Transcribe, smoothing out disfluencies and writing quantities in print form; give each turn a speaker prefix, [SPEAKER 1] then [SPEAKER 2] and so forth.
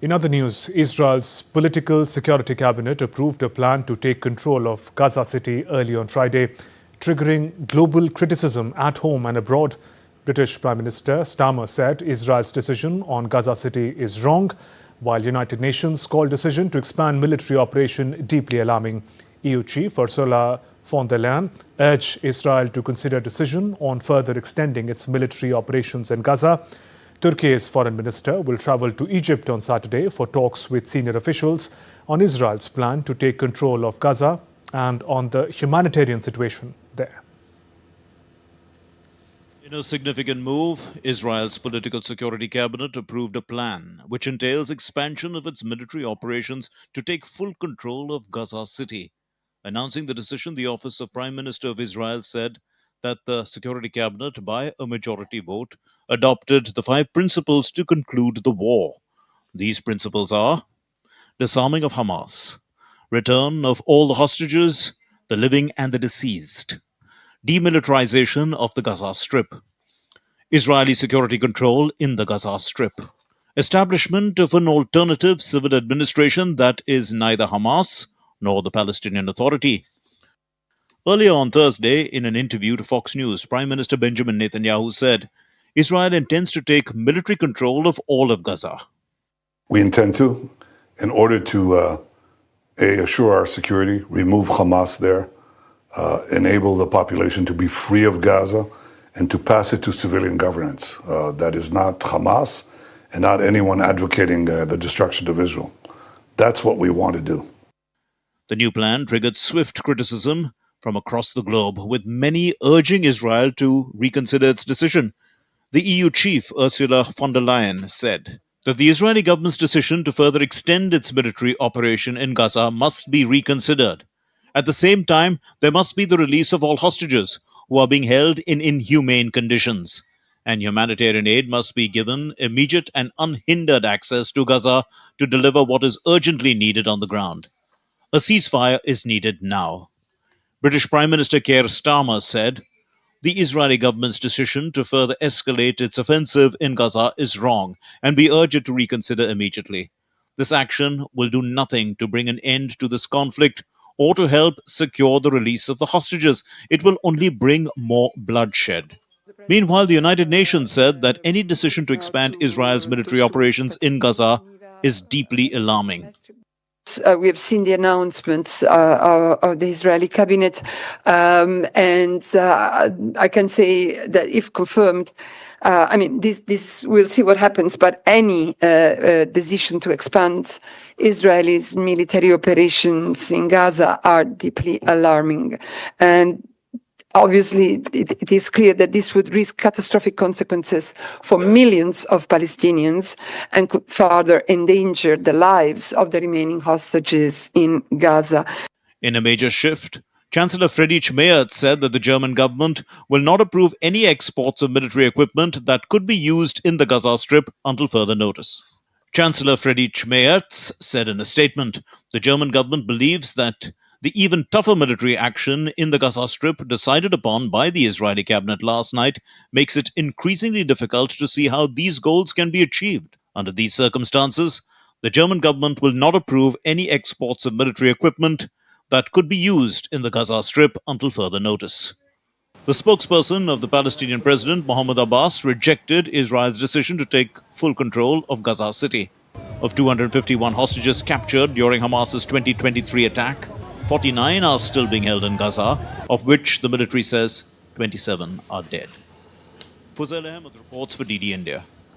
[SPEAKER 1] In other news, Israel's political security cabinet approved a plan to take control of Gaza City early on Friday, triggering global criticism at home and abroad. British Prime Minister Starmer said Israel's decision on Gaza City is wrong, while United Nations called decision to expand military operation deeply alarming. EU Chief Ursula von der Leyen urged Israel to consider decision on further extending its military operations in Gaza. Turkey's foreign minister will travel to Egypt on Saturday for talks with senior officials on Israel's plan to take control of Gaza and on the humanitarian situation there.
[SPEAKER 2] In a significant move, Israel's political security cabinet approved a plan which entails expansion of its military operations to take full control of Gaza City. Announcing the decision, the Office of Prime Minister of Israel said that the security cabinet, by a majority vote, adopted the 5 principles to conclude the war. These principles are disarming of Hamas, return of all the hostages, the living and the deceased, demilitarization of the Gaza Strip, Israeli security control in the Gaza Strip, establishment of an alternative civil administration that is neither Hamas nor the Palestinian Authority. Earlier on Thursday, in an interview to Fox News, Prime Minister Benjamin Netanyahu said Israel intends to take military control of all of Gaza.
[SPEAKER 3] We intend to, in order to assure our security, remove Hamas there, enable the population to be free of Gaza, and to pass it to civilian governance. That is not Hamas and not anyone advocating the destruction of Israel. That's what we want to do.
[SPEAKER 2] The new plan triggered swift criticism from across the globe, with many urging Israel to reconsider its decision. The EU chief, Ursula von der Leyen, said that the Israeli government's decision to further extend its military operation in Gaza must be reconsidered. At the same time, there must be the release of all hostages who are being held in inhumane conditions, and humanitarian aid must be given immediate and unhindered access to Gaza to deliver what is urgently needed on the ground. A ceasefire is needed now. British Prime Minister Keir Starmer said, the Israeli government's decision to further escalate its offensive in Gaza is wrong, and we urge it to reconsider immediately. This action will do nothing to bring an end to this conflict or to help secure the release of the hostages. It will only bring more bloodshed. Meanwhile, the United Nations said that any decision to expand Israel's military operations in Gaza is deeply alarming.
[SPEAKER 4] We have seen the announcements of the Israeli cabinet, and I can say that if confirmed, this we'll see what happens, but any decision to expand Israel's military operations in Gaza are deeply alarming. And obviously, it is clear that this would risk catastrophic consequences for millions of Palestinians and could further endanger the lives of the remaining hostages in Gaza.
[SPEAKER 2] In a major shift, Chancellor Friedrich Merz said that the German government will not approve any exports of military equipment that could be used in the Gaza Strip until further notice. Chancellor Friedrich Merz said in a statement, the German government believes that the even tougher military action in the Gaza Strip decided upon by the Israeli cabinet last night makes it increasingly difficult to see how these goals can be achieved. Under these circumstances, the German government will not approve any exports of military equipment that could be used in the Gaza Strip until further notice. The spokesperson of the Palestinian president, Mahmoud Abbas, rejected Israel's decision to take full control of Gaza City. Of 251 hostages captured during Hamas's 2023 attack, 49 are still being held in Gaza, of which the military says 27 are dead. Fuzail Ahmed reports for DD India.